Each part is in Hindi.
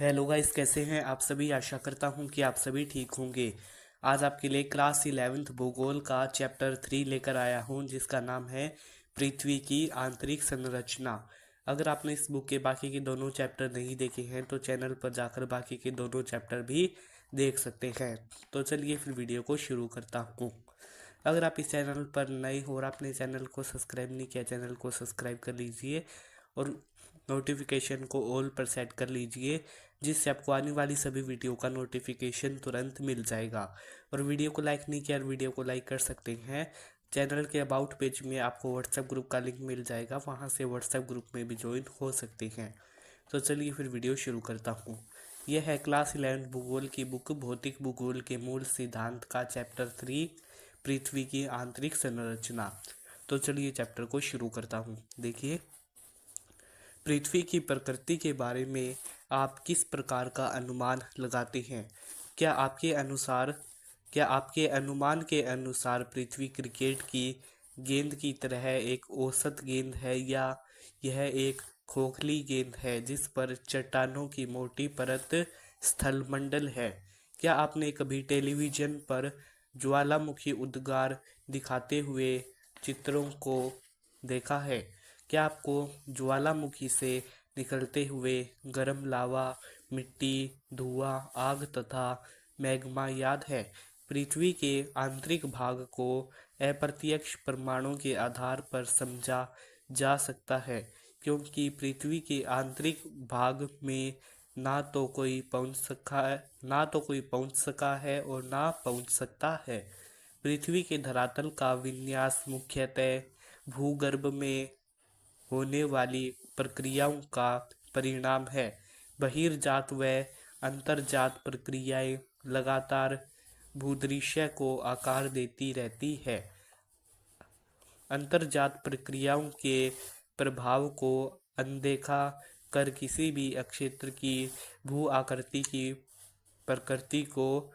हेलो गाइस, कैसे हैं आप सभी। आशा करता हूं कि आप सभी ठीक होंगे। आज आपके लिए क्लास 11th भूगोल का चैप्टर 3 लेकर आया हूं, जिसका नाम है पृथ्वी की आंतरिक संरचना। अगर आपने इस बुक के बाकी के दोनों चैप्टर नहीं देखे हैं तो चैनल पर जाकर बाकी के दोनों चैप्टर भी देख सकते हैं। तो चलिए फिर वीडियो को शुरू करता हूँ। अगर आप इस चैनल पर नए हो और आपने चैनल को सब्सक्राइब नहीं किया, चैनल को सब्सक्राइब कर लीजिए और नोटिफिकेशन को ऑल पर सेट कर लीजिए, जिससे आपको आने वाली सभी वीडियो का नोटिफिकेशन तुरंत मिल जाएगा। और वीडियो को लाइक नहीं किया और वीडियो को लाइक कर सकते हैं। चैनल के अबाउट पेज में आपको व्हाट्सएप ग्रुप का लिंक मिल जाएगा, वहां से व्हाट्सएप ग्रुप में भी ज्वाइन हो सकते हैं। तो चलिए फिर वीडियो शुरू करता हूँ। यह है क्लास 11 भूगोल की बुक भौतिक भूगोल के मूल सिद्धांत का चैप्टर 3 पृथ्वी की आंतरिक संरचना। तो चलिए चैप्टर को शुरू करता हूँ। देखिए, पृथ्वी की प्रकृति के बारे में आप किस प्रकार का अनुमान लगाते हैं। क्या आपके अनुसार क्या आपके अनुमान के अनुसार पृथ्वी क्रिकेट की गेंद की तरह एक औसत गेंद है, या यह एक खोखली गेंद है जिस पर चट्टानों की मोटी परत स्थलमंडल है। क्या आपने कभी टेलीविजन पर ज्वालामुखी उद्गार दिखाते हुए चित्रों को देखा है। क्या आपको ज्वालामुखी से निकलते हुए गर्म लावा, मिट्टी, धुआं, आग तथा मैग्मा याद है। पृथ्वी के आंतरिक भाग को अप्रत्यक्ष प्रमाणों के आधार पर समझा जा सकता है, क्योंकि पृथ्वी के आंतरिक भाग में ना तो कोई पहुंच सका है और ना पहुंच सकता है। पृथ्वी के धरातल का विन्यास मुख्यतः भूगर्भ में होने वाली प्रक्रियाओं का परिणाम है। बहिर्जात व अंतर्जात प्रक्रियाएं लगातार भूदृश्य को आकार देती रहती है। अंतर्जात प्रक्रियाओं के प्रभाव को अनदेखा कर किसी भी क्षेत्र की भू आकृति की प्रकृति को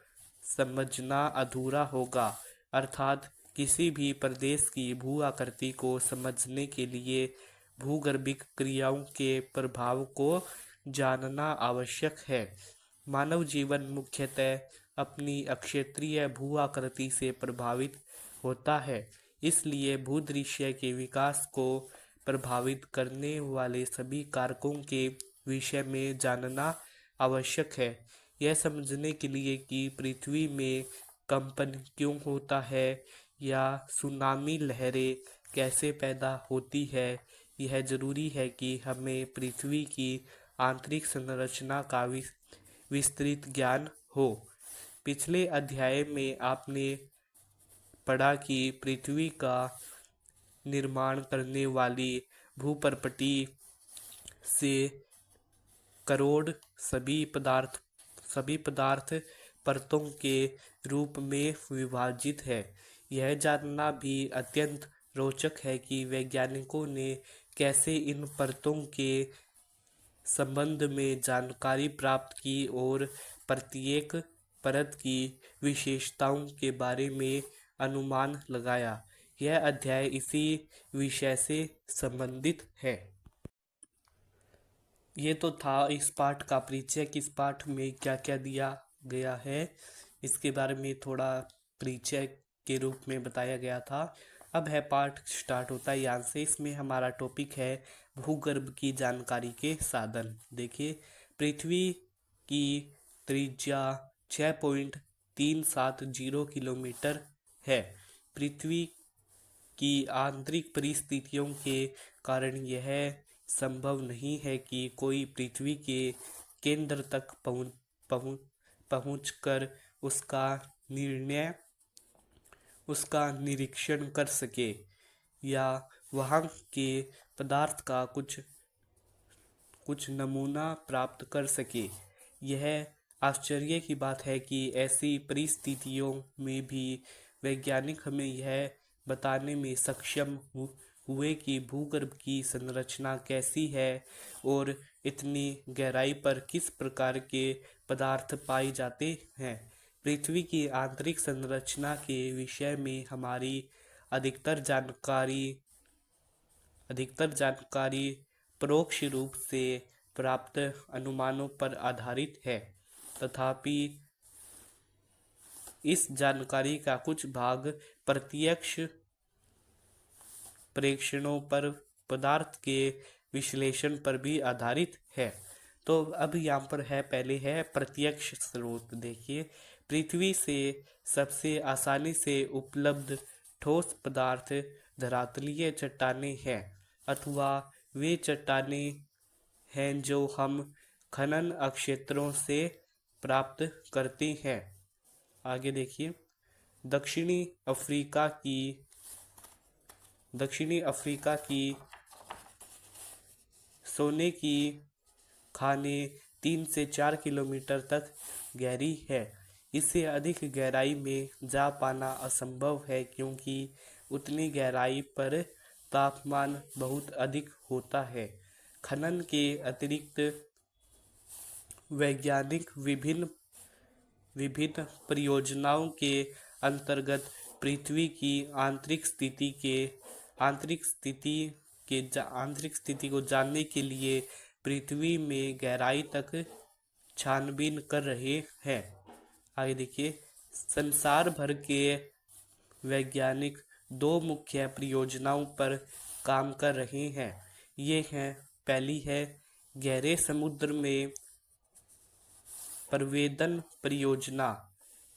समझना अधूरा होगा। अर्थात किसी भी प्रदेश की भू आकृति को समझने के लिए भूगर्भिक क्रियाओं के प्रभाव को जानना आवश्यक है। मानव जीवन मुख्यतः अपनी क्षेत्रीय भू आकृति से प्रभावित होता है, इसलिए भूदृश्य के विकास को प्रभावित करने वाले सभी कारकों के विषय में जानना आवश्यक है। यह समझने के लिए कि पृथ्वी में कंपन क्यों होता है या सुनामी लहरें कैसे पैदा होती है, यह जरूरी है कि हमें पृथ्वी की आंतरिक संरचना का विस्तृत ज्ञान हो। पिछले अध्याय में आपने पढ़ा कि पृथ्वी का निर्माण करने वाली भूप्रपटी से करोड़ सभी पदार्थ परतों के रूप में विभाजित है। यह जानना भी अत्यंत रोचक है कि वैज्ञानिकों ने कैसे इन परतों के संबंध में जानकारी प्राप्त की और प्रत्येक परत की विशेषताओं के बारे में अनुमान लगाया। यह अध्याय इसी विषय से संबंधित है। ये तो था इस पाठ का परिचय, किस पाठ में क्या क्या दिया गया है इसके बारे में थोड़ा परिचय के रूप में बताया गया था। अब है पाठ स्टार्ट होता है यहाँ से। इसमें हमारा टॉपिक है भूगर्भ की जानकारी के साधन। देखिए, पृथ्वी की त्रिज्या 6.370 किलोमीटर है। पृथ्वी की आंतरिक परिस्थितियों के कारण यह संभव नहीं है कि कोई पृथ्वी के केंद्र तक पहुंचकर उसका निरीक्षण कर सके या वहां के पदार्थ का कुछ नमूना प्राप्त कर सके। यह आश्चर्य की बात है कि ऐसी परिस्थितियों में भी वैज्ञानिक हमें यह बताने में सक्षम हुए कि भूगर्भ की संरचना कैसी है और इतनी गहराई पर किस प्रकार के पदार्थ पाए जाते हैं। पृथ्वी की आंतरिक संरचना के विषय में हमारी अधिकतर जानकारी परोक्ष रूप से प्राप्त अनुमानों पर आधारित है। तथापि इस जानकारी का कुछ भाग प्रत्यक्ष प्रेक्षणों पर, पदार्थ के विश्लेषण पर भी आधारित है। तो अब यहाँ पर है, पहले है प्रत्यक्ष स्रोत। देखिए, पृथ्वी से सबसे आसानी से उपलब्ध ठोस पदार्थ धरातलीय चट्टानें हैं, अथवा वे चट्टानें हैं जो हम खनन क्षेत्रों से प्राप्त करते हैं। आगे देखिए, दक्षिणी अफ्रीका की सोने की खानें 3 से 4 किलोमीटर तक गहरी है। इससे अधिक गहराई में जा पाना असंभव है, क्योंकि उतनी गहराई पर तापमान बहुत अधिक होता है। खनन के अतिरिक्त वैज्ञानिक विभिन्न परियोजनाओं के अंतर्गत पृथ्वी की आंतरिक स्थिति को जानने के लिए पृथ्वी में गहराई तक छानबीन कर रहे हैं। आगे देखिए, संसार भर के वैज्ञानिक 2 मुख्य परियोजनाओं पर काम कर रहे हैं। ये हैं, पहली है गहरे समुद्र में प्रवेदन परियोजना,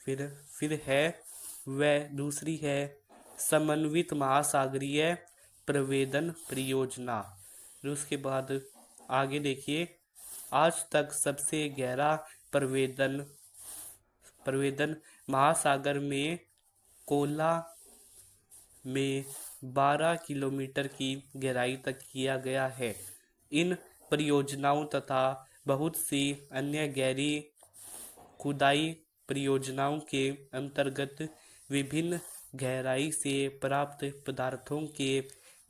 फिर है वह दूसरी है समन्वित महासागरीय प्रवेदन परियोजना। फिर उसके बाद आगे देखिए, आज तक सबसे गहरा प्रवेदन महासागर में कोला में 12 किलोमीटर की गहराई तक किया गया है। इन परियोजनाओं तथा बहुत सी अन्य गहरी खुदाई परियोजनाओं के अंतर्गत विभिन्न गहराई से प्राप्त पदार्थों के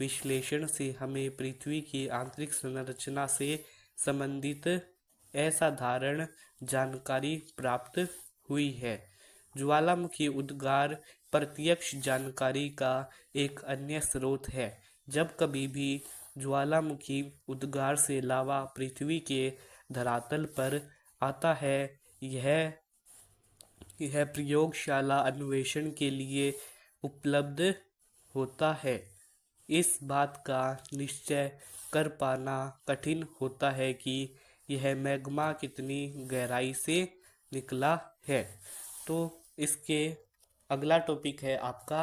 विश्लेषण से हमें पृथ्वी की आंतरिक संरचना से संबंधित असाधारण जानकारी प्राप्त हुई है। ज्वालामुखी उद्गार प्रत्यक्ष जानकारी का एक अन्य स्रोत है। जब कभी भी ज्वालामुखी उद्गार से लावा पृथ्वी के धरातल पर आता है, यह प्रयोगशाला अन्वेषण के लिए उपलब्ध होता है। इस बात का निश्चय कर पाना कठिन होता है कि यह मैग्मा कितनी गहराई से निकला है। तो इसके अगला टॉपिक है आपका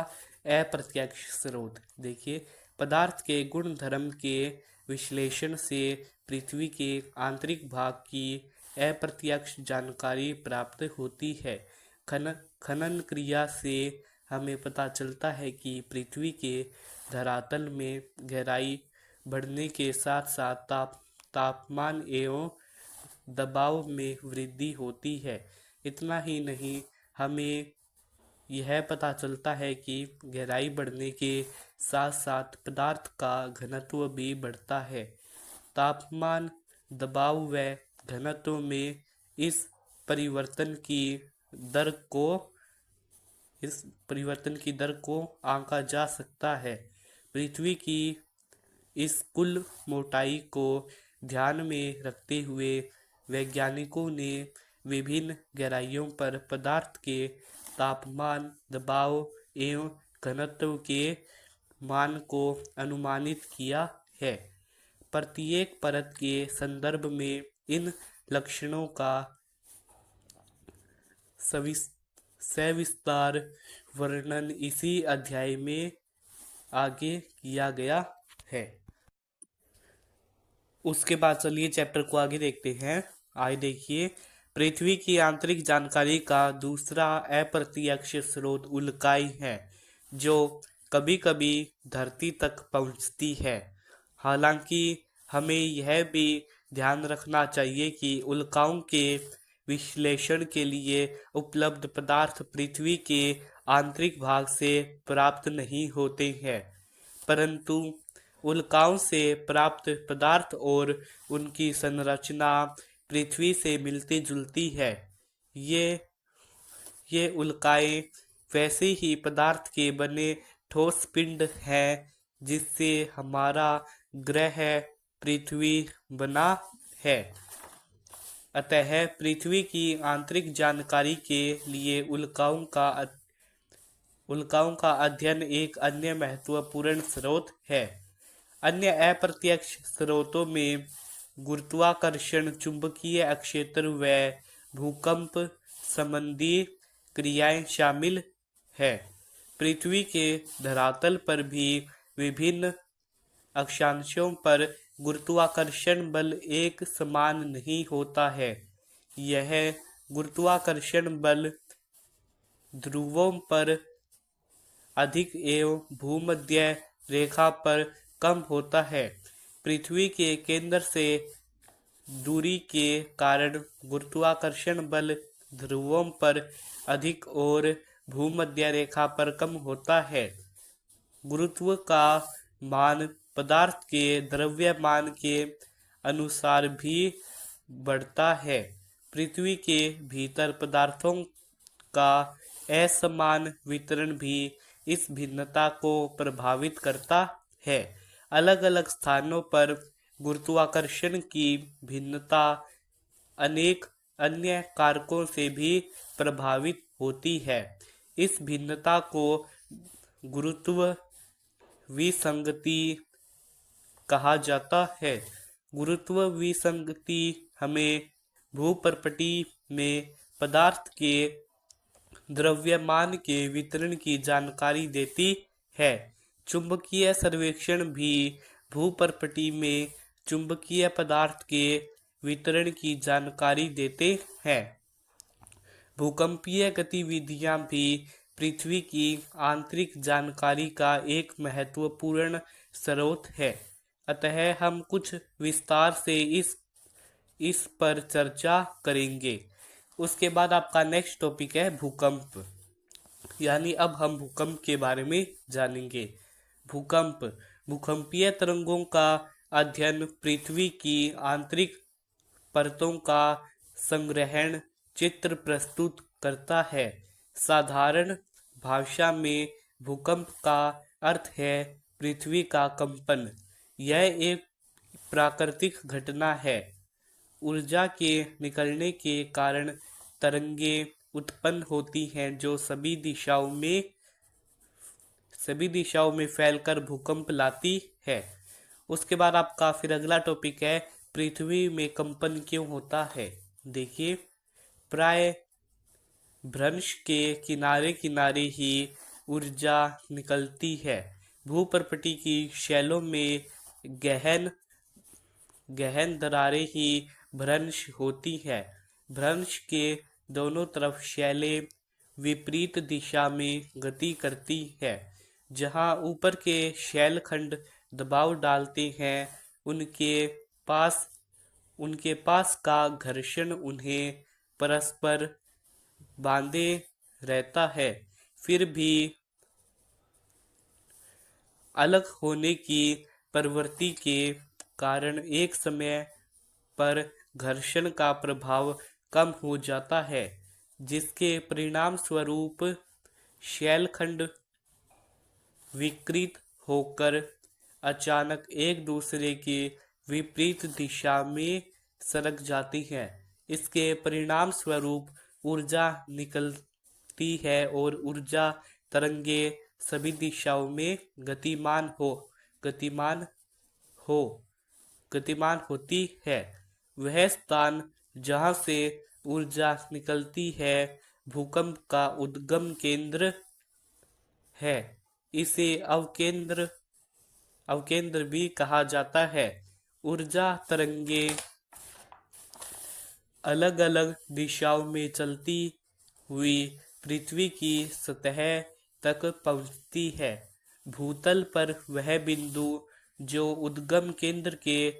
अप्रत्यक्ष स्रोत। देखिए, पदार्थ के गुण धर्म के विश्लेषण से पृथ्वी के आंतरिक भाग की अप्रत्यक्ष जानकारी प्राप्त होती है। खनन क्रिया से हमें पता चलता है कि पृथ्वी के धरातल में गहराई बढ़ने के साथ साथ तापमान एवं दबाव में वृद्धि होती है। इतना ही नहीं, हमें यह पता चलता है कि गहराई बढ़ने के साथ साथ पदार्थ का घनत्व भी बढ़ता है। तापमान, दबाव व घनत्व में इस परिवर्तन की दर को आंका जा सकता है। पृथ्वी की इस कुल मोटाई को ध्यान में रखते हुए वैज्ञानिकों ने विभिन्न गहराइयों पर पदार्थ के तापमान, दबाव एवं घनत्व के मान को अनुमानित किया है। प्रत्येक परत के संदर्भ में इन लक्षणों का सविस्तार वर्णन इसी अध्याय में आगे किया गया है। उसके बाद चलिए चैप्टर को आगे देखते हैं। आगे देखिए, पृथ्वी की आंतरिक जानकारी का दूसरा अप्रत्यक्ष स्रोत उल्काएं है, जो कभी कभी धरती तक पहुंचती है। हालांकि हमें यह भी ध्यान रखना चाहिए कि उल्काओं के विश्लेषण के लिए उपलब्ध पदार्थ पृथ्वी के आंतरिक भाग से प्राप्त नहीं होते हैं, परंतु उल्काओं से प्राप्त पदार्थ और उनकी संरचना पृथ्वी से मिलती जुलती है। ये उल्काएं वैसे ही पदार्थ के बने ठोस पिंड हैं जिससे हमारा ग्रह पृथ्वी बना है। अतः पृथ्वी की आंतरिक जानकारी के लिए उल्काओं का अध्ययन एक अन्य महत्वपूर्ण स्रोत है। अन्य अप्रत्यक्ष स्रोतों में गुरुत्वाकर्षण, चुंबकीय क्षेत्र व भूकंप संबंधी क्रियाएं शामिल है। पृथ्वी के धरातल पर भी विभिन्न अक्षांशों पर गुरुत्वाकर्षण बल एक समान नहीं होता है। यह गुरुत्वाकर्षण बल ध्रुवों पर अधिक एवं भूमध्य रेखा पर कम होता है। पृथ्वी के केंद्र से दूरी के कारण गुरुत्वाकर्षण बल ध्रुवों पर अधिक और भूमध्य रेखा पर कम होता है। गुरुत्व का मान पदार्थ के द्रव्यमान के अनुसार भी बढ़ता है। पृथ्वी के भीतर पदार्थों का असमान वितरण भी इस भिन्नता को प्रभावित करता है। अलग अलग स्थानों पर गुरुत्वाकर्षण की भिन्नता अनेक अन्य कारकों से भी प्रभावित होती है। इस भिन्नता को गुरुत्व विसंगति कहा जाता है। गुरुत्व विसंगति हमें भूप्रपटी में पदार्थ के द्रव्यमान के वितरण की जानकारी देती है। चुंबकीय सर्वेक्षण भी भूप्रपटी में चुंबकीय पदार्थ के वितरण की जानकारी देते हैं। भूकंपीय गतिविधियां भी पृथ्वी की आंतरिक जानकारी का एक महत्वपूर्ण स्रोत है। अतः हम कुछ विस्तार से इस पर चर्चा करेंगे। उसके बाद आपका नेक्स्ट टॉपिक है भूकंप, यानी अब हम भूकंप के बारे में जानेंगे। भूकंपीय तरंगों का अध्ययन पृथ्वी की आंतरिक परतों का संग्रहण चित्र प्रस्तुत करता है। साधारण भाषा में भूकंप का अर्थ है पृथ्वी का कंपन। यह एक प्राकृतिक घटना है। ऊर्जा के निकलने के कारण तरंगें उत्पन्न होती हैं जो सभी दिशाओं में फैलकर भूकंप लाती है। उसके बाद आपका फिर अगला टॉपिक है पृथ्वी में कंपन क्यों होता है। देखिए, प्राय भ्रंश के किनारे किनारे ही ऊर्जा निकलती है। भूप्रपटी की शैलों में गहन दरारें ही भ्रंश होती है। भ्रंश के दोनों तरफ शैलें विपरीत दिशा में गति करती है। जहां ऊपर के शैलखंड दबाव डालते हैं उनके पास का घर्षण उन्हें परस्पर बांधे रहता है। फिर भी अलग होने की प्रवृत्ति के कारण एक समय पर घर्षण का प्रभाव कम हो जाता है, जिसके परिणाम स्वरूप शैलखंड विकृत होकर अचानक एक दूसरे के विपरीत दिशा में सरक जाती हैं। इसके परिणाम स्वरूप ऊर्जा निकलती है और ऊर्जा तरंगें सभी दिशाओं में गतिमान होती है। वह स्थान जहां से ऊर्जा निकलती है भूकंप का उद्गम केंद्र है। इसे अवकेंद्र भी कहा जाता है। ऊर्जा तरंगें अलग अलग दिशाओं में चलती हुई पृथ्वी की सतह तक पहुंचती है। भूतल पर वह बिंदु जो उद्गम केंद्र के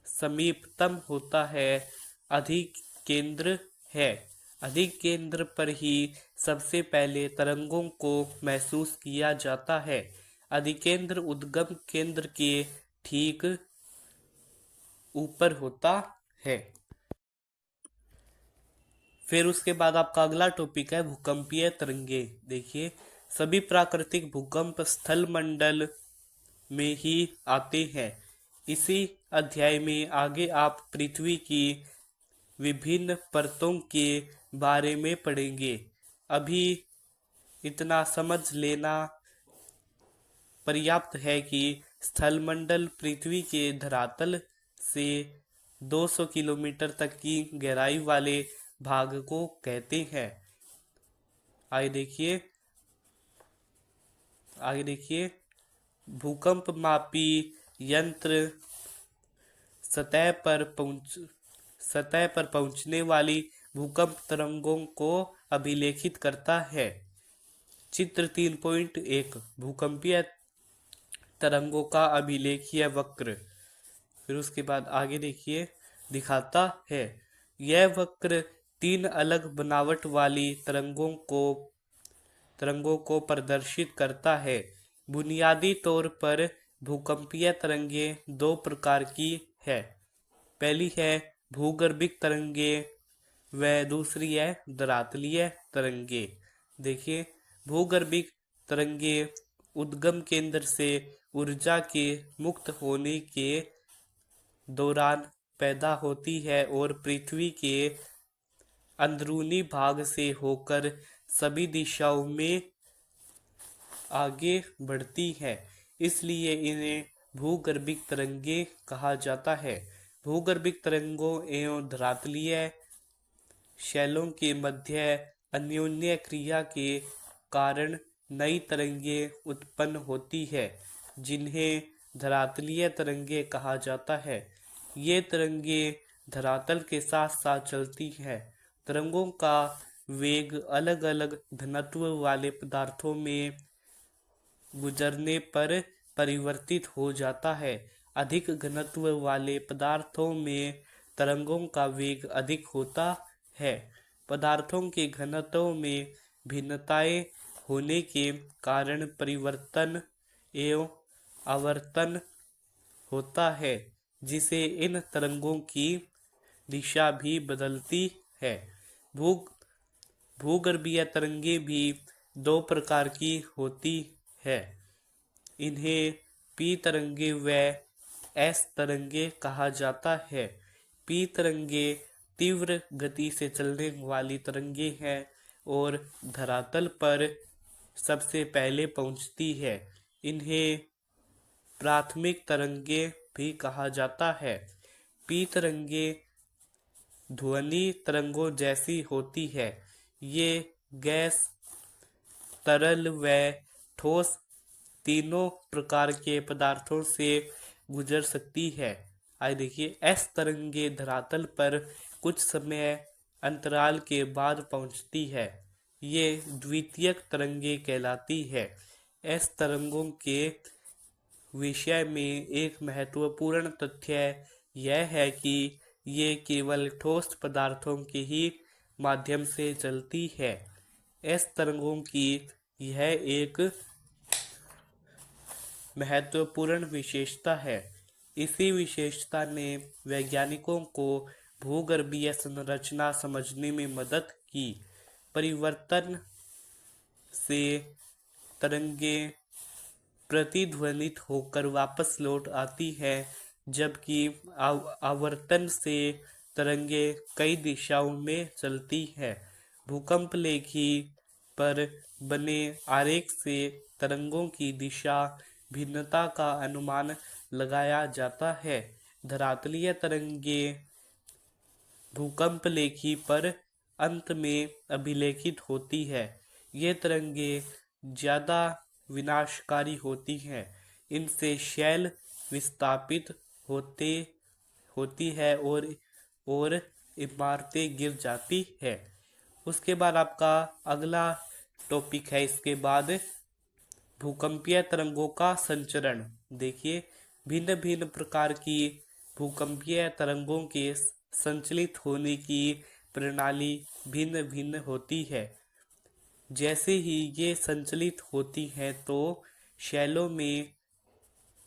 समीपतम होता है अधिकेंद्र है। अधिकेंद्र पर ही सबसे पहले तरंगों को महसूस किया जाता है। अधिकेंद्र उद्गम केंद्र के ठीक ऊपर होता है। फिर उसके बाद आपका अगला टॉपिक है भूकंपीय तरंगे। देखिए, सभी प्राकृतिक भूकंप स्थल मंडल में ही आते हैं। इसी अध्याय में आगे आप पृथ्वी की विभिन्न परतों के बारे में पढ़ेंगे। अभी इतना समझ लेना पर्याप्त है कि स्थलमंडल पृथ्वी के धरातल से 200 किलोमीटर तक की गहराई वाले भाग को कहते हैं। आगे देखिए भूकंप मापी यंत्र सतह पर पहुंचने वाली भूकंप तरंगों को अभिलेखित करता है। चित्र 3.1 भूकंपीय तरंगों का अभिलेखीय वक्र। फिर उसके बाद आगे देखिए दिखाता है। यह वक्र 3 अलग बनावट वाली तरंगों को प्रदर्शित करता है। बुनियादी तौर पर भूकंपीय तरंगें 2 प्रकार की है। पहली है भूगर्भिक तरंगें व दूसरी है धरातलीय तरंगें। देखिए भूगर्भिक तरंगें उद्गम केंद्र से ऊर्जा के मुक्त होने के दौरान पैदा होती है और पृथ्वी के अंदरूनी भाग से होकर सभी दिशाओं में आगे बढ़ती है, इसलिए इन्हें भूगर्भिक तरंगें कहा जाता है। भूगर्भिक तरंगों एवं धरातलीय शैलों के मध्य अन्योन्य क्रिया के कारण नई तरंगें उत्पन्न होती है, जिन्हें धरातलीय तरंगें कहा जाता है। ये तरंगें धरातल के साथ साथ चलती हैं। तरंगों का वेग अलग अलग घनत्व वाले पदार्थों में गुजरने पर परिवर्तित हो जाता है। अधिक घनत्व वाले पदार्थों में तरंगों का वेग अधिक होता है। पदार्थों के घनत्व में भिन्नताएं होने के कारण परिवर्तन एवं आवर्तन होता है, जिसे इन तरंगों की दिशा भी बदलती है। भूगर्भीय तरंगें भी 2 प्रकार की होती है। इन्हें पी तरंगे व एस तरंगे कहा जाता है। पी तरंगे तीव्र गति से चलने वाली तरंगे हैं और धरातल पर सबसे पहले पहुंचती है। इन्हें प्राथमिक तरंगे भी कहा जाता है। पी तरंगे ध्वनि तरंगों जैसी होती है। ये गैस, तरल व ठोस तीनों प्रकार के पदार्थों से गुजर सकती है। आइए देखिए एस तरंगे धरातल पर कुछ समय अंतराल के बाद पहुंचती है। ये द्वितीयक तरंगे कहलाती है। एस तरंगों के विषय में एक महत्वपूर्ण तथ्य यह है कि ये केवल ठोस पदार्थों के ही माध्यम से चलती है। एस तरंगों की यह एक महत्वपूर्ण विशेषता है। इसी विशेषता ने वैज्ञानिकों को भूगर्भीय संरचना समझने में मदद की। परिवर्तन से तरंगें प्रतिध्वनित होकर वापस लौट आती है, जबकि आवर्तन से तरंगें कई दिशाओं में चलती है। भूकंप लेखी पर बने आरेख से तरंगों की दिशा भिन्नता का अनुमान लगाया जाता है। धरातलीय तरंगें भूकंप लेखी पर अंत में अभिलेखित होती है। ये तरंगें ज्यादा विनाशकारी होती हैं। इनसे शैल विस्थापित होती है और इमारतें गिर जाती है। उसके बाद आपका अगला टॉपिक है इसके बाद भूकंपीय तरंगों का संचरण। देखिए भिन्न भिन्न प्रकार की भूकंपीय तरंगों के संचलित होने की प्रणाली भिन्न भिन्न होती है। जैसे ही ये संचलित होती हैं तो शैलों में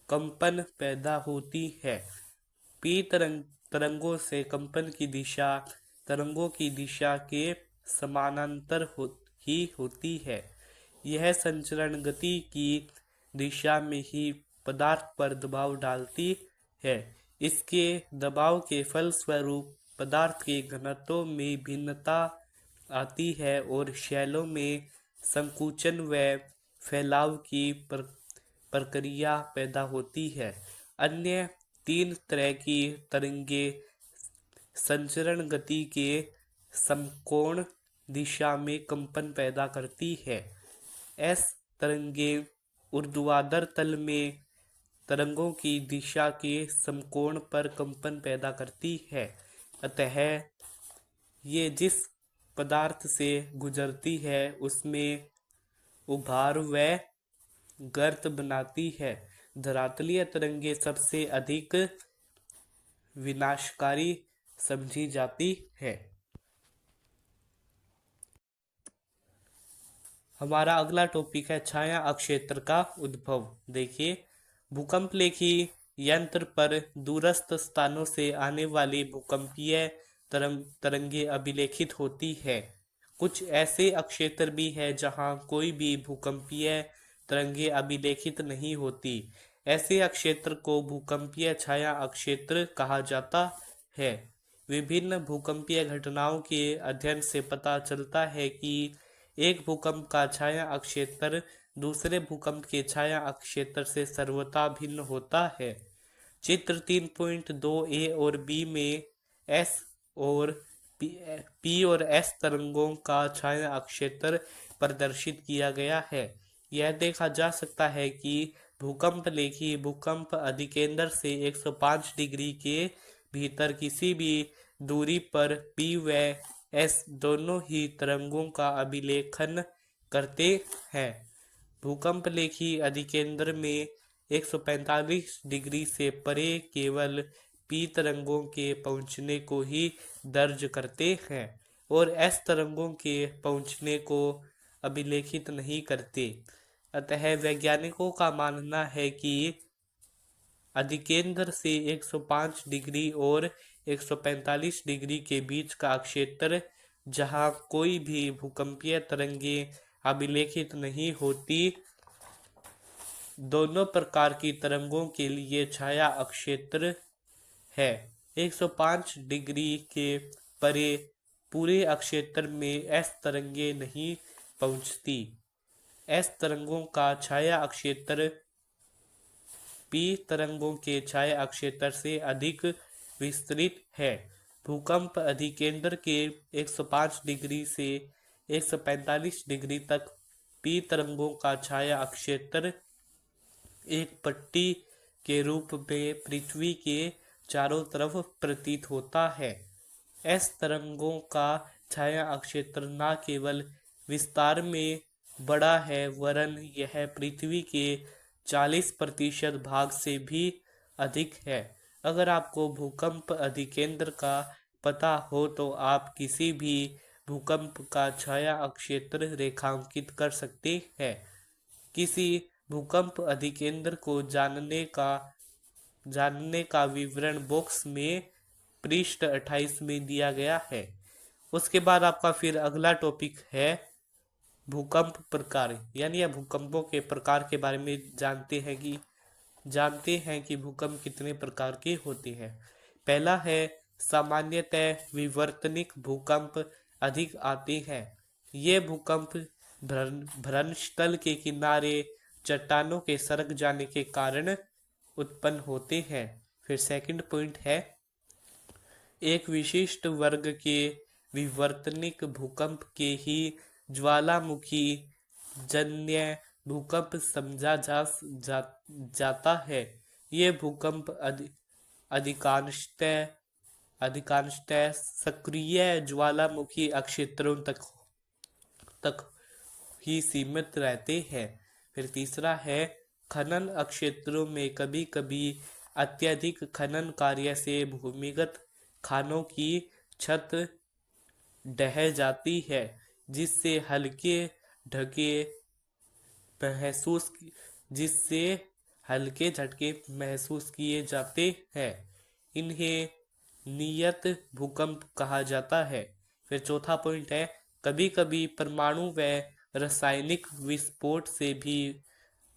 कंपन पैदा होती है। पी तरंगों से कंपन की दिशा तरंगों की दिशा के समानांतर ही होती है। यह संचरण गति की दिशा में ही पदार्थ पर दबाव डालती है। इसके दबाव के फलस्वरूप पदार्थ के घनत्व में भिन्नता आती है और शैलों में संकुचन व फैलाव की प्रक्रिया पैदा होती है। अन्य तीन तरह की तरंगे संचरण गति के समकोण दिशा में कंपन पैदा करती है। एस तरंगे ऊर्ध्वाधर तल में तरंगों की दिशा के समकोण पर कंपन पैदा करती है। अतः ये जिस पदार्थ से गुजरती है उसमें उभार व गर्त बनाती है। धरातलीय तरंगे सबसे अधिक विनाशकारी समझी जाती है। हमारा अगला टॉपिक है छाया अक्षेत्र का उद्भव। देखिए, भूकंप लेखी यंत्र पर दूरस्थ स्थानों से आने वाली भूकंपीय तरंगे अभिलेखित होती है। कुछ ऐसे अक्षेत्र भी है जहां कोई भी भूकंपीय तरंगे अभिलेखित नहीं होती। ऐसे अक्षेत्र को भूकंपीय छाया अक्षेत्र कहा जाता है। विभिन्न भूकंपीय घटनाओं के अध्ययन से पता चलता है कि एक भूकंप का छाया अक्षेत्र दूसरे भूकंप के छाया अक्षेत्र से सर्वथा भिन्न होता है। चित्र 3.2 ए और बी में एस और पी और एस तरंगों का छाया अक्षेत्र प्रदर्शित किया गया है। यह देखा जा सकता है कि भूकंप लेखी भूकंप अधिकेंद्र से 105 डिग्री के भीतर किसी भी दूरी पर पी व एस दोनों ही तरंगों का अभिलेखन करते हैं। भूकंप लेखी अधिकेंद्र में 145 डिग्री से परे केवल पी तरंगों के पहुंचने को ही दर्ज करते हैं और एस तरंगों के पहुंचने को अभिलेखित नहीं करते। अतः वैज्ञानिकों का मानना है कि अधिकेंद्र से 105 डिग्री और 145 डिग्री के बीच का क्षेत्र जहां कोई भी भूकंपीय तरंगे अभिलेखित नहीं होती, दोनों प्रकार की तरंगों के लिए छाया अक्षेत्र है। 105 डिग्री के परे पूरे अक्षेत्र में एस तरंगे नहीं पहुंचती। एस तरंगों का छाया अक्षेत्र पी तरंगों के छाया अक्षेत्र से अधिक विस्तृत है। भूकंप अधिकेंद्र के 105 डिग्री से 145 डिग्री तक पी तरंगों का छाया अक्षेत्र एक पट्टी के रूप में पृथ्वी के चारों तरफ प्रतीत होता है। एस तरंगों का छाया अक्षेत्र न केवल विस्तार में बड़ा है वरन यह पृथ्वी के 40% भाग से भी अधिक है। अगर आपको भूकंप अधिकेंद्र का पता हो तो आप किसी भी भूकंप का छाया अक्षेत्र रेखांकित कर सकते हैं। किसी भूकंप अधिकेंद्र को जानने का विवरण बॉक्स में पृष्ठ 28 में दिया गया है। उसके बाद आपका फिर अगला टॉपिक है भूकंप प्रकार, यानी यह भूकंपों के प्रकार के बारे में जानते हैं कि भूकंप कितने प्रकार के होते हैं। पहला है सामान्यतः विवर्तनिक भूकंप अधिक आते हैं। ये भूकंप भ्रंशतल के किनारे चट्टानों के सरक जाने के कारण उत्पन्न होते हैं। फिर सेकंड पॉइंट है एक विशिष्ट वर्ग के विवर्तनिक भूकंप के ही ज्वालामुखी जन्य भूकंप समझा जाता है। ये भूकंप अधिकांशतः सक्रिय ज्वालामुखी अक्षेत्रों तक ही सीमित रहते हैं। फिर तीसरा है खनन अक्षेत्रों में कभी कभी अत्यधिक खनन कार्य से भूमिगत खानों की छत ढह जाती है जिससे हल्के झटके महसूस किए जाते हैं। इन्हें नियत भूकंप कहा जाता है। फिर चौथा पॉइंट है कभी कभी परमाणु व रासायनिक विस्फोट से भी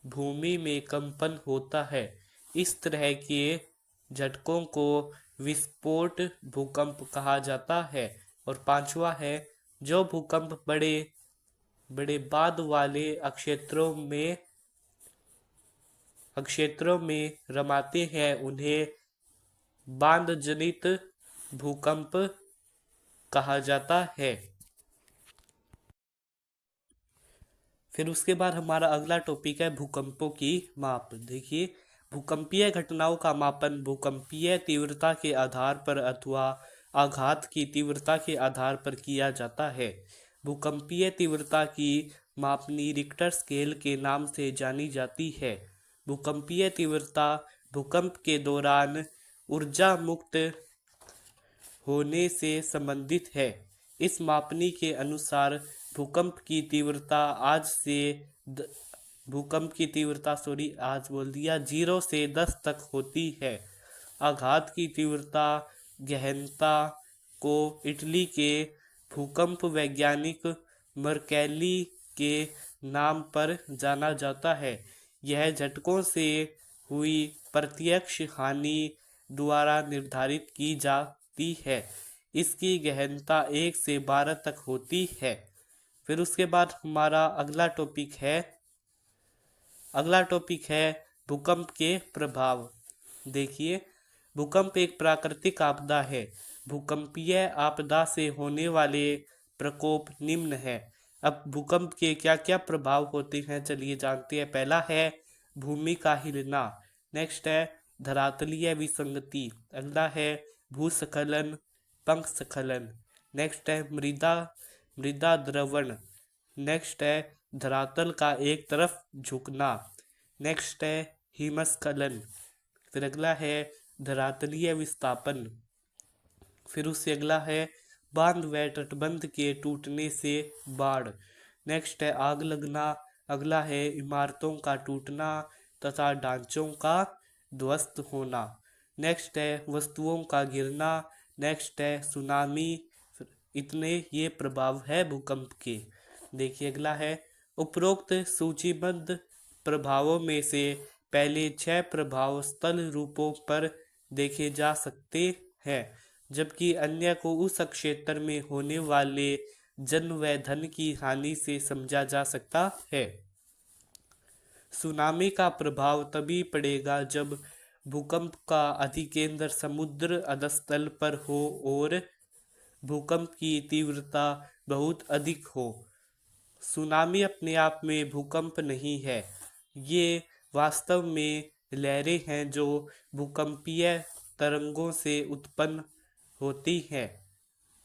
भूमि में कंपन होता है। इस तरह के झटकों को विस्फोट भूकंप कहा जाता है। और पांचवा है, जो भूकंप बड़े बड़े बाद वाले अक्षेत्रों में रमाते हैं उन्हें बांध जनित भूकंप कहा जाता है। फिर उसके बाद हमारा अगला टॉपिक है भूकंपों की माप। देखिए, भूकंपीय घटनाओं का मापन भूकंपीय तीव्रता के आधार पर अथवा आघात की तीव्रता के आधार पर किया जाता है। भूकंपीय तीव्रता की मापनी रिक्टर स्केल के नाम से जानी जाती है। भूकंपीय तीव्रता भूकंप के दौरान ऊर्जा मुक्त होने से संबंधित है। इस मापनी के अनुसार भूकंप की तीव्रता भूकंप की तीव्रता आज बोल दिया 0 से 10 तक होती है। आघात की तीव्रता गहनता को इटली के भूकंप वैज्ञानिक मर्कैली के नाम पर जाना जाता है। यह झटकों से हुई प्रत्यक्ष हानि द्वारा निर्धारित की जाती है। इसकी गहनता 1 से 12 तक होती है। फिर उसके बाद हमारा अगला टॉपिक है भूकंप के प्रभाव। देखिए, भूकंप एक प्राकृतिक आपदा है। भूकंपीय आपदा से होने वाले प्रकोप निम्न है। अब भूकंप के क्या क्या प्रभाव होते हैं चलिए जानते हैं। पहला है भूमि का हिलना। नेक्स्ट है धरातलीय विसंगति। अगला है भूस्खलन, पंखस्खलन। नेक्स्ट है मृदा द्रवण। नेक्स्ट है धरातल का एक तरफ झुकना। नेक्स्ट है हिमस्खलन। फिर अगला है धरातलीय विस्थापन। फिर उससे अगला है बांध व तटबंध के टूटने से बाढ़। नेक्स्ट है आग लगना। अगला है इमारतों का टूटना तथा ढांचों का ध्वस्त होना। नेक्स्ट है वस्तुओं का गिरना। नेक्स्ट है सुनामी। इतने ये प्रभाव है भूकंप के। देखिए, अगला है उपरोक्त सूचीबद्ध प्रभावों में से पहले 6 प्रभाव स्थल रूपों पर देखे जा सकते हैं, जबकि अन्य को उस क्षेत्र में होने वाले जन व धन की हानि से समझा जा सकता है। सुनामी का प्रभाव तभी पड़ेगा जब भूकंप का अधिकेंद्र समुद्र अधस्तल पर हो और भूकंप की तीव्रता बहुत अधिक हो। सुनामी अपने आप में भूकंप नहीं है, ये वास्तव में लहरें हैं जो भूकंपीय तरंगों से उत्पन्न होती हैं।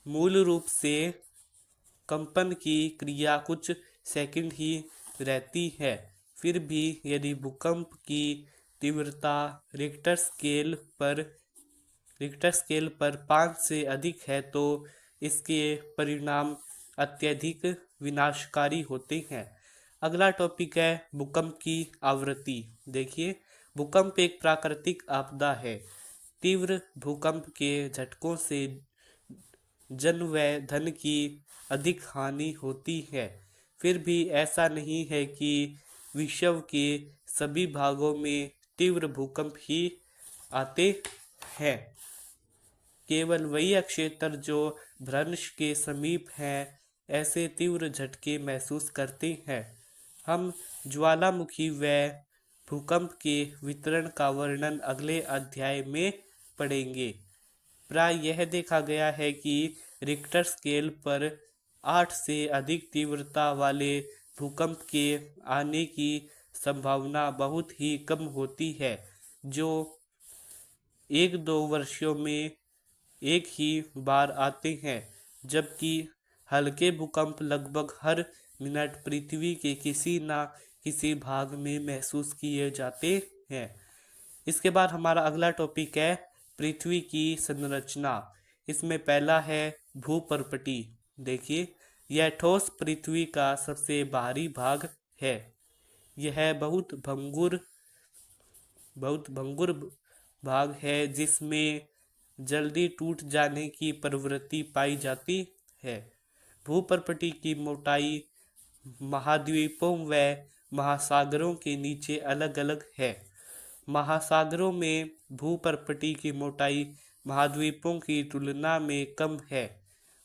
मूल रूप से कंपन की क्रिया कुछ सेकंड ही रहती है। फिर भी यदि भूकंप की तीव्रता रिक्टर स्केल पर 5 से अधिक है तो इसके परिणाम अत्यधिक विनाशकारी होते हैं। अगला टॉपिक है भूकंप की आवृत्ति। देखिए, भूकंप एक प्राकृतिक आपदा है। तीव्र भूकंप के झटकों से जन व धन की अधिक हानि होती है। फिर भी ऐसा नहीं है कि विश्व के सभी भागों में तीव्र भूकंप ही आते हैं। केवल वही क्षेत्र जो भ्रंश के समीप हैं ऐसे तीव्र झटके महसूस करते हैं। हम ज्वालामुखी व भूकंप के वितरण का वर्णन अगले अध्याय में पढ़ेंगे। प्राय यह देखा गया है कि रिक्टर स्केल पर 8 से अधिक तीव्रता वाले भूकंप के आने की संभावना बहुत ही कम होती है, जो 1-2 वर्षों में एक ही बार आते हैं, जबकि हल्के भूकंप लगभग हर मिनट पृथ्वी के किसी न किसी भाग में महसूस किए जाते हैं। इसके बाद हमारा अगला टॉपिक है पृथ्वी की संरचना। इसमें पहला है भूपर्पटी। देखिए, यह ठोस पृथ्वी का सबसे बाहरी भाग है। यह बहुत भंगुर भाग है जिसमें जल्दी टूट जाने की प्रवृत्ति पाई जाती है। भूपर्पटी की मोटाई महाद्वीपों व महासागरों के नीचे अलग अलग है। महासागरों में भूपर्पटी की मोटाई महाद्वीपों की तुलना में कम है।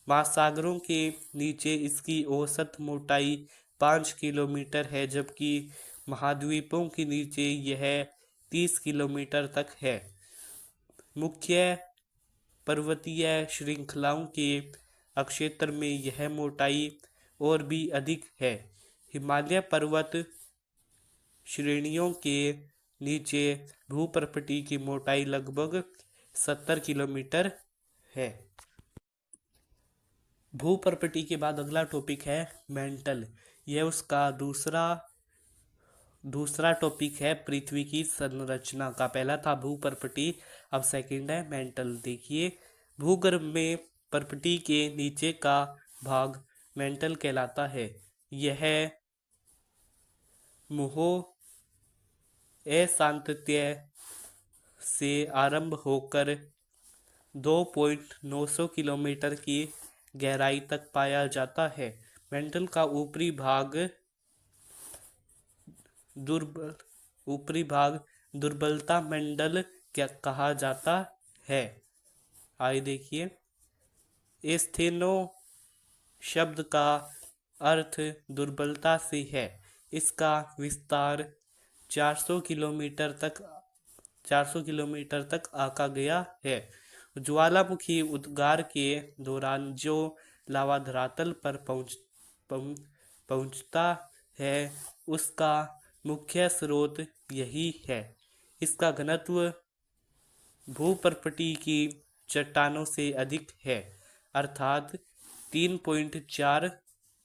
महासागरों के नीचे इसकी औसत मोटाई 5 किलोमीटर है, जबकि महाद्वीपों के नीचे यह 30 किलोमीटर तक है। मुख्य पर्वतीय श्रृंखलाओं के अक्षेत्र में यह मोटाई और भी अधिक है। हिमालय पर्वत श्रेणियों के नीचे भूपर्पटी की मोटाई लगभग 70 किलोमीटर है। भूपर्पटी के बाद अगला टॉपिक है मेंटल। यह उसका दूसरा टॉपिक है पृथ्वी की संरचना का। पहला था भूपर्पटी, अब सेकंड है मेंटल। देखिए, भूगर्भ में पर्पटी के नीचे का भाग मेंटल कहलाता है। यह मोह अशांतत्य से आरंभ होकर 2.900 किलोमीटर की गहराई तक पाया जाता है। मेंटल का ऊपरी भाग दुर्बलता मंडल क्या कहा जाता है। आइए देखिए, एस्थेनो शब्द का अर्थ दुर्बलता से है। इसका विस्तार 400 किलोमीटर तक आका गया है। ज्वालामुखी उद्गार के दौरान जो लावा धरातल पर पहुंचता है, उसका मुख्य स्रोत यही है। इसका घनत्व भूपर्पटी की चट्टानों से अधिक है, अर्थात 3.4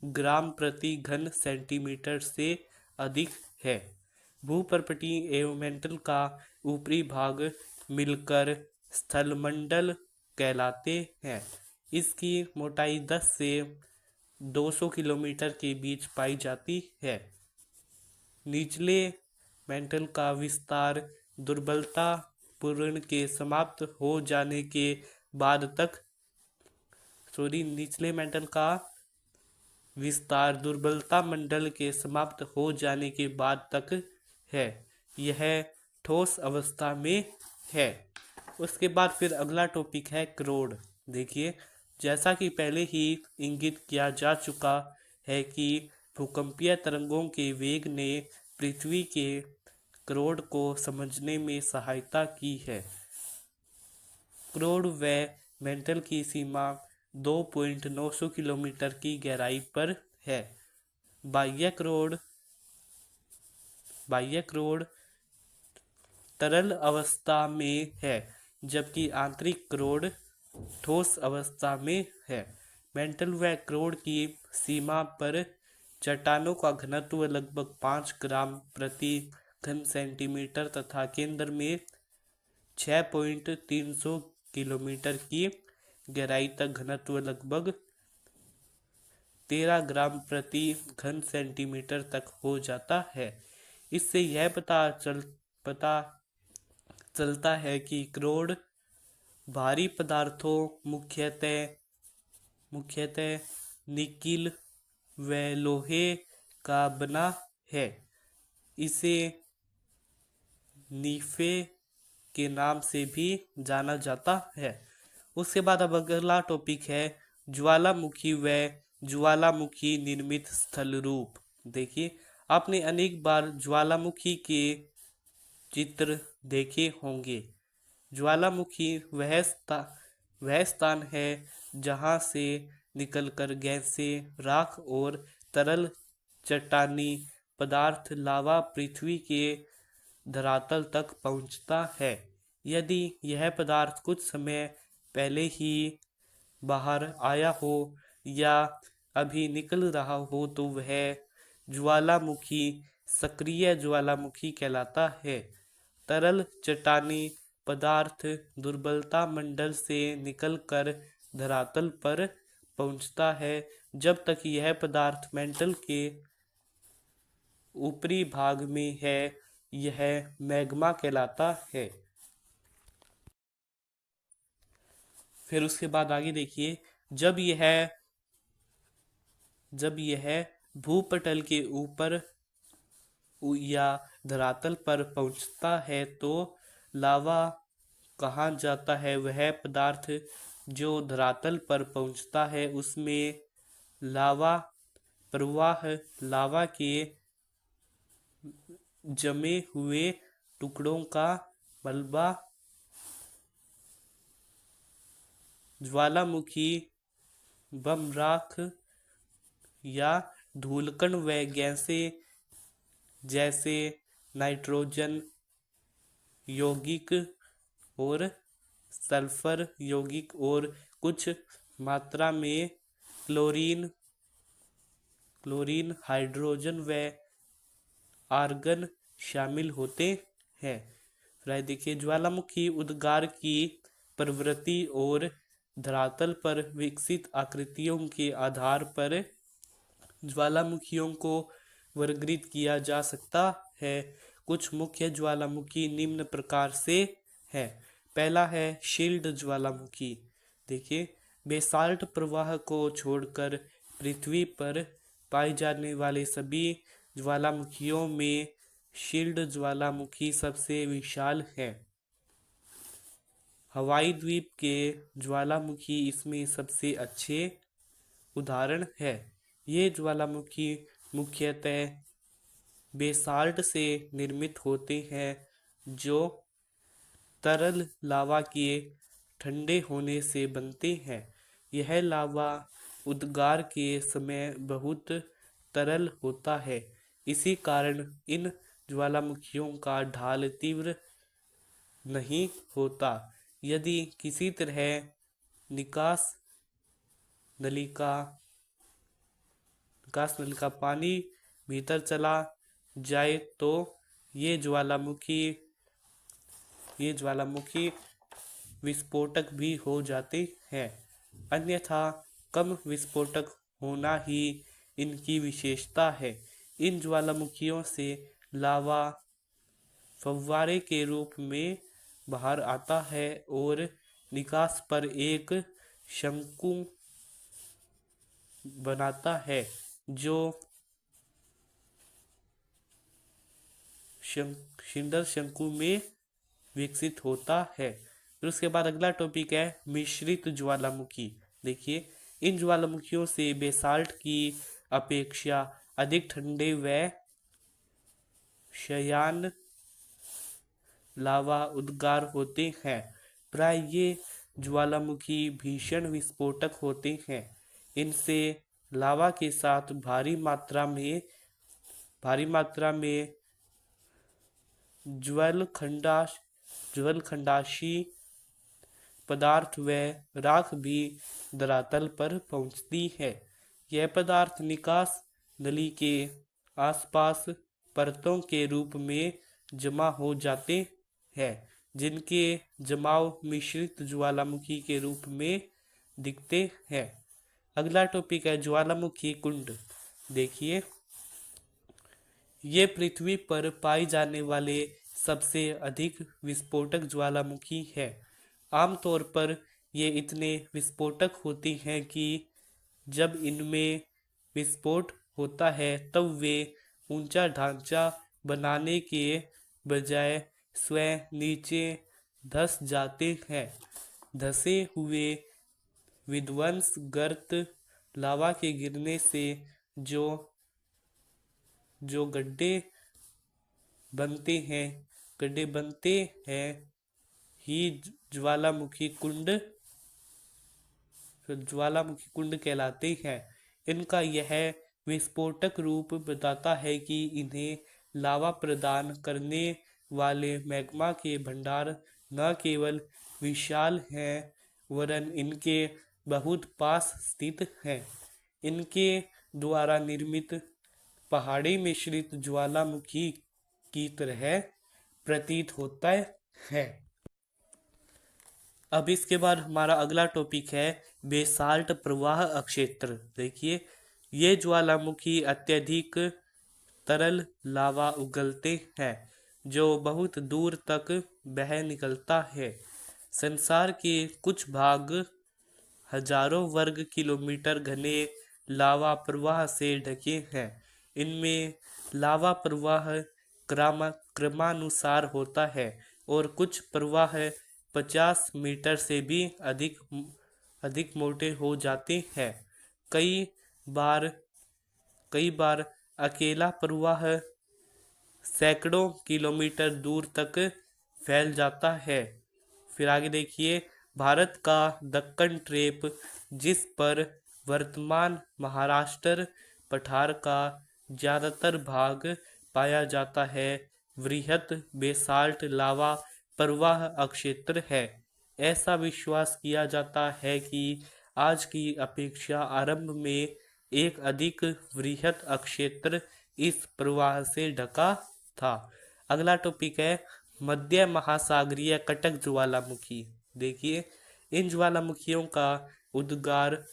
ग्राम प्रति घन सेंटीमीटर से अधिक है। भूपर्पटी एवं मेंटल का ऊपरी भाग मिलकर स्थलमंडल कहलाते हैं। इसकी मोटाई 10 से 200 किलोमीटर के बीच पाई जाती है। निचले मेंटल का विस्तार दुर्बलता पूर्ण के समाप्त हो जाने के बाद तक निचले मेंटल का विस्तार दुर्बलता मंडल के समाप्त हो जाने के बाद तक है। यह ठोस अवस्था में है। उसके बाद फिर अगला टॉपिक है क्रोड। देखिए, जैसा कि पहले ही इंगित किया जा चुका है कि भूकंपीय तरंगों के वेग ने पृथ्वी के क्रोड को समझने में सहायता की है। क्रोड व मेंटल की सीमा 2.900 किलोमीटर की गहराई पर है। बाह्य क्रोड तरल अवस्था में है, जबकि आंतरिक क्रोड ठोस अवस्था में है। मेंटल व क्रोड की सीमा पर चट्टानों का घनत्व लगभग 5 ग्राम प्रति घन सेंटीमीटर तथा केंद्र में 6.300 किलोमीटर की गहराई तक घनत्व लगभग 13 ग्राम प्रति घन सेंटीमीटर तक हो जाता है। इससे यह पता चलता है कि क्रोड भारी पदार्थों मुख्यतः निकिल व लोहे का बना है। इसे नीफे के नाम से भी जाना जाता है। उसके बाद अब अगला टॉपिक है ज्वालामुखी व ज्वालामुखी निर्मित स्थल रूप। देखिए, आपने अनेक बार ज्वालामुखी के चित्र देखे होंगे। ज्वालामुखी वह स्थान है जहाँ से निकलकर गैसें, राख और तरल चट्टानी पदार्थ लावा पृथ्वी के धरातल तक पहुँचता है। यदि यह पदार्थ कुछ समय पहले ही बाहर आया हो या अभी निकल रहा हो तो वह ज्वालामुखी सक्रिय ज्वालामुखी कहलाता है। तरल चट्टानी पदार्थ दुर्बलता मंडल से निकलकर धरातल पर पहुंचता है। जब तक यह पदार्थ मेंटल के ऊपरी भाग में है, यह मैग्मा कहलाता है। फिर उसके बाद आगे देखिए, जब यह भूपटल के ऊपर या धरातल पर पहुंचता है तो लावा कहा जाता है। वह पदार्थ जो धरातल पर पहुंचता है उसमें लावा प्रवाह, लावा के जमे हुए टुकड़ों का मलबा, ज्वालामुखी बम राख या धूलकण व गैसें जैसे नाइट्रोजन यौगिक और सल्फर यौगिक और कुछ मात्रा में क्लोरीन हाइड्रोजन व आर्गन शामिल होते हैं। फिर देखिए, ज्वालामुखी उद्गार की प्रवृत्ति और धरातल पर विकसित आकृतियों के आधार पर ज्वालामुखियों को वर्गीकृत किया जा सकता है। कुछ मुख्य ज्वालामुखी निम्न प्रकार से है। पहला है शील्ड ज्वालामुखी। देखिए, बेसाल्ट प्रवाह को छोड़कर पृथ्वी पर पाए जाने वाले सभी ज्वालामुखियों में शील्ड ज्वालामुखी सबसे विशाल है। हवाई द्वीप के ज्वालामुखी इसमें सबसे अच्छे उदाहरण है। ये ज्वालामुखी मुख्यतः बेसाल्ट से निर्मित होते हैं जो तरल लावा के ठंडे होने से बनते हैं। यह लावा उद्गार के समय बहुत तरल होता है। इसी कारण इन ज्वालामुखियों का ढाल तीव्र नहीं होता। यदि किसी तरह निकास नलिका पानी भीतर चला जाए तो ये ज्वालामुखी विस्फोटक भी हो जाते हैं। अन्यथा कम विस्फोटक होना ही इनकी विशेषता है। इन ज्वालामुखियों से लावा फव्वारे के रूप में बाहर आता है और निकास पर एक शंकु बनाता है जो शिंडर शंकु में विकसित होता है। फिर उसके बाद अगला टॉपिक है मिश्रित ज्वालामुखी। देखिए, इन ज्वालामुखियों से बेसाल्ट की अपेक्षा अधिक ठंडे व शयान लावा उद्गार होते हैं। प्राय ये ज्वालामुखी भीषण विस्फोटक होते हैं। इनसे लावा के साथ भारी मात्रा में ज्वलखंडाशी पदार्थ व राख भी धरातल पर पहुंचती है। यह पदार्थ निकास नली के आसपास परतों के रूप में जमा हो जाते हैं, जिनके जमाव मिश्रित ज्वालामुखी के रूप में दिखते हैं। अगला टॉपिक है ज्वालामुखी कुंड। देखिए, ये पृथ्वी पर पाए जाने वाले सबसे अधिक विस्फोटक ज्वालामुखी है। आमतौर पर ये इतने विस्फोटक होते हैं कि जब इनमें विस्फोट होता है तब वे ऊंचा ढांचा बनाने के बजाय स्वयं नीचे धंस जाते हैं। धंसे हुए विध्वंस गर्त लावा के गिरने से जो गड्ढे बनते हैं ही ज्वालामुखी कुंड कहलाते हैं। इनका यह विस्फोटक रूप बताता है कि इन्हें लावा प्रदान करने वाले मैग्मा के भंडार न केवल विशाल हैं वरन इनके बहुत पास स्थित हैं। इनके द्वारा निर्मित पहाड़ी मिश्रित ज्वालामुखी की तरह प्रतीत होता है। अब इसके बाद हमारा अगला टॉपिक है बेसाल्ट प्रवाह क्षेत्र। देखिए, ये ज्वालामुखी अत्यधिक तरल लावा उगलते हैं जो बहुत दूर तक बह निकलता है। संसार के कुछ भाग हजारों वर्ग किलोमीटर घने लावा प्रवाह से ढके हैं। इनमें लावा प्रवाह क्रमानुसार होता है और कुछ प्रवाह 50 मीटर से भी अधिक मोटे हो जाते हैं। कई बार कई बार अकेला प्रवाह सैकड़ों किलोमीटर दूर तक फैल जाता है। फिर आगे देखिए, भारत का दक्कन ट्रेप, जिस पर वर्तमान महाराष्ट्र पठार का ज़्यादातर भाग पाया जाता है, वृहत बेसाल्ट लावा प्रवाह अक्षेत्र है। ऐसा विश्वास किया जाता है कि आज की अपेक्षा आरंभ में एक अधिक वृहत अक्षेत्र इस प्रवाह से ढका था। अगला टॉपिक है मध्य महासागरीय कटक ज्वालामुखी। देखिए, इन ज्वालामुखियों का उद्गार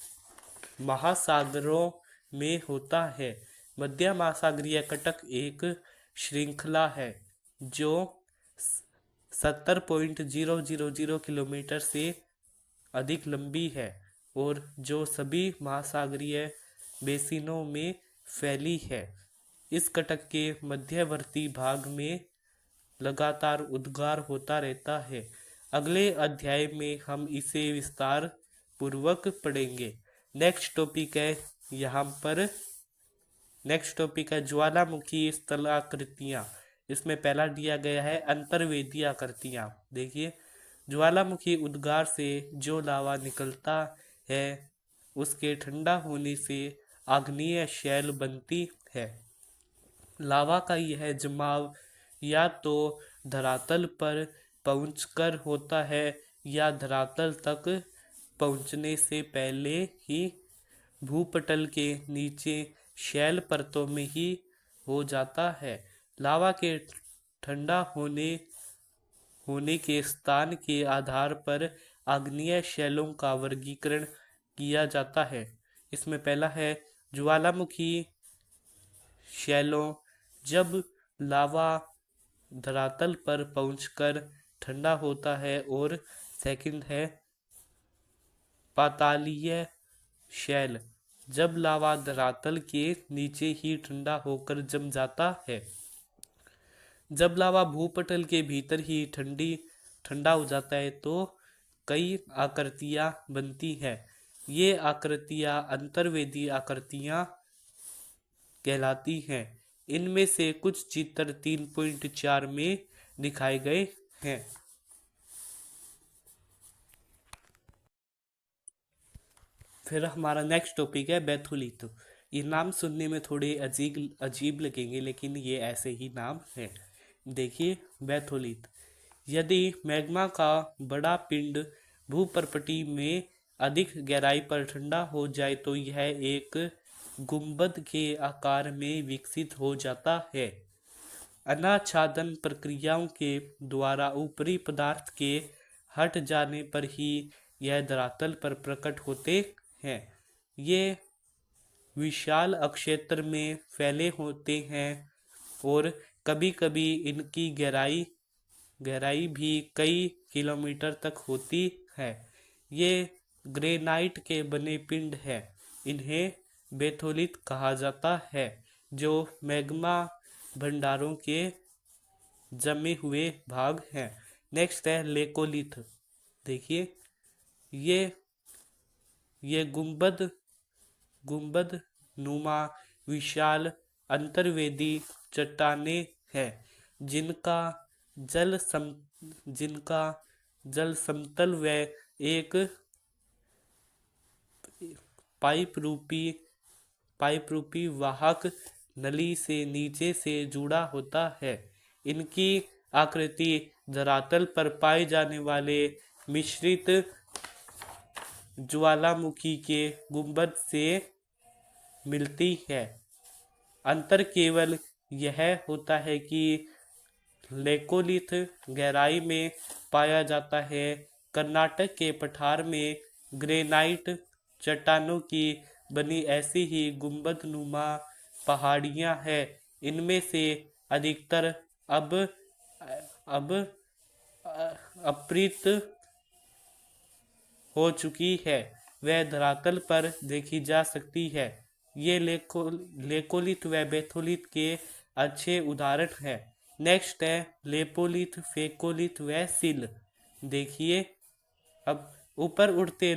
महासागरों में होता है। मध्य महासागरीय कटक एक श्रृंखला है जो 70.000 किलोमीटर से अधिक लंबी है और जो सभी महासागरीय बेसिनों में फैली है। इस कटक के मध्यवर्ती भाग में लगातार उद्गार होता रहता है। अगले अध्याय में हम इसे विस्तार पूर्वक पढ़ेंगे। नेक्स्ट टॉपिक है ज्वालामुखी स्थलाकृतियाँ। इसमें पहला दिया गया है अंतर्वेदी आकृतियाँ। देखिए, ज्वालामुखी उद्गार से जो लावा निकलता है उसके ठंडा होने से आग्नेय शैल बनती है। लावा का यह जमाव या तो धरातल पर पहुंचकर होता है या धरातल तक पहुंचने से पहले ही भूपटल के नीचे शैल परतों में ही हो जाता है। लावा के ठंडा होने के स्थान के आधार पर आग्नेय शैलों का वर्गीकरण किया जाता है। इसमें पहला है ज्वालामुखी शैलों, जब लावा धरातल पर पहुंचकर ठंडा होता है, और सेकंड है पातालीय शैल, जब लावा धरातल के नीचे ही ठंडा होकर जम जाता है। जब लावा भूपटल के भीतर ही ठंडा हो जाता है तो कई आकृतियाँ बनती हैं। ये आकृतियाँ अंतर्वेदी आकृतियाँ कहलाती हैं। इनमें से कुछ चित्र 3.4 में दिखाए गए हैं। फिर हमारा नेक्स्ट टॉपिक है बैथुलित। ये नाम सुनने में थोड़े अजीब लगेंगे, लेकिन ये ऐसे ही नाम है। देखिए, बैथुलित, यदि मैग्मा का बड़ा पिंड भूपर्पटी में अधिक गहराई पर ठंडा हो जाए तो यह एक गुंबद के आकार में विकसित हो जाता है। अनाच्छादन प्रक्रियाओं के द्वारा ऊपरी पदार्थ के हट जाने पर ही यह धरातल पर प्रकट होते हैं। ये विशाल अक्षेत्र में फैले होते हैं और कभी कभी इनकी गहराई भी कई किलोमीटर तक होती है। ये ग्रेनाइट के बने पिंड हैं। इन्हें बैथोलित कहा जाता है, जो मैग्मा भंडारों के जमे हुए भाग हैं। नेक्स्ट है लेकोलिथ। देखिए, ये गुंबद नुमा विशाल अंतर्वेदी चट्टानें हैं, जिनका जल समतल व एक पाइप रूपी वाहक नली से नीचे से जुड़ा होता है। इनकी आकृति धरातल पर पाए जाने वाले मिश्रित ज्वालामुखी के गुंबद से मिलती है। अंतर केवल यह होता है कि लेकोलिथ गहराई में पाया जाता है। कर्नाटक के पठार में ग्रेनाइट चट्टानों की बनी ऐसी ही गुंबद नुमा पहाड़ियाँ हैं। इनमें से अधिकतर अब अपृत हो चुकी है, वह धरातल पर देखी जा सकती है। ये लेकोलिथ व बैथोलिथ के अच्छे उदाहरण हैं। नेक्स्ट है लेपोलिथ, फेकोलिथ व सिल। देखिए, अब ऊपर उड़ते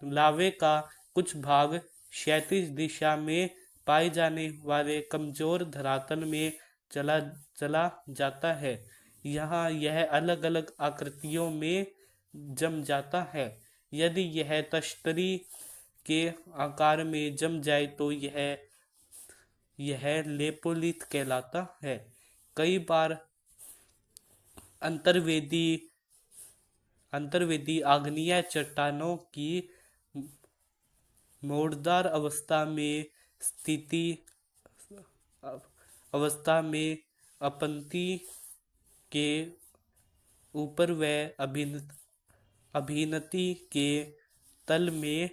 लावे का कुछ भाग क्षैतिज दिशा में पाए जाने वाले कमजोर धरातल में चला चला जाता है। यहाँ यह अलग अलग आकृतियों में जम जाता है। यदि यह तश्तरी के आकार में जम जाए तो यह लेपोलिथ कहलाता है। कई बार अंतर्वेदी अंतर्वेदी आग्नेय चट्टानों की मोड़दार अवस्था में अपंती के ऊपर व अभिनति के तल में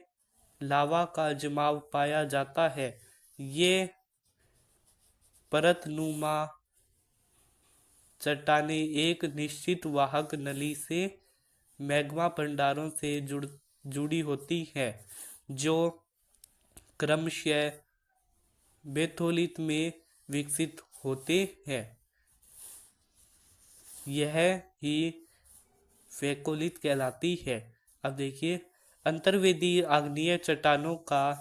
लावा का जमाव पाया जाता है। ये परतनुमा चट्टानें एक निश्चित वाहक नली से मैग्मा भंडारों से जुड़ी होती है, जो क्रमशः बेथोलिथ में विकसित होते हैं। यह ही फेकोलिथ कहलाती है। अब देखिए, अंतर्वेदी आग्नेय चट्टानों का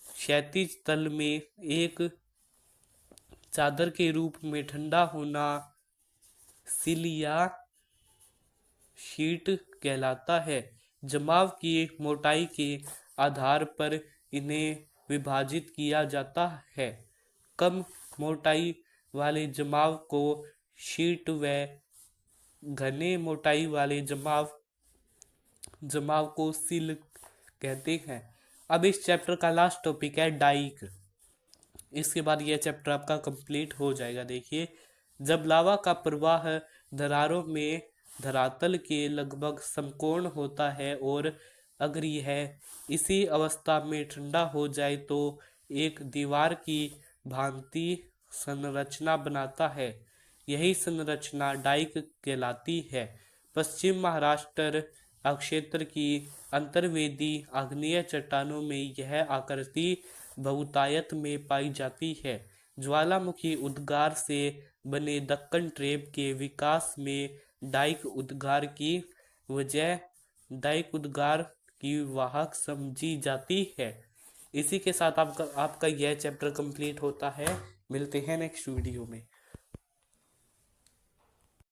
क्षैतिज तल में एक चादर के रूप में ठंडा होना सिल या शीट कहलाता है। जमाव की मोटाई के आधार पर इन्हें विभाजित किया जाता है। कम मोटाई वाले जमाव को शीट व घने मोटाई वाले जमाव को सिल कहते हैं। अब इस चैप्टर का लास्ट टॉपिक है डाइक। इसके बाद यह चैप्टर आपका कंप्लीट हो जाएगा। देखिए, जब लावा का प्रवाह दरारों में धरातल के लगभग समकोण होता है और अगर यह इसी अवस्था में ठंडा हो जाए तो एक दीवार की भांति संरचना बनाता है। यही संरचना डाइक कहलाती है। पश्चिम महाराष्ट्र क्षेत्र की अंतर्वेदी आग्नेय चट्टानों में यह आकृति बहुतायत में पाई जाती है। ज्वालामुखी उद्गार से बने दक्कन ट्रेप के विकास में डाइक उद्गार की वाहक समझी जाती है। इसी के साथ आपका यह चैप्टर कंप्लीट होता है। मिलते हैं नेक्स्ट वीडियो में।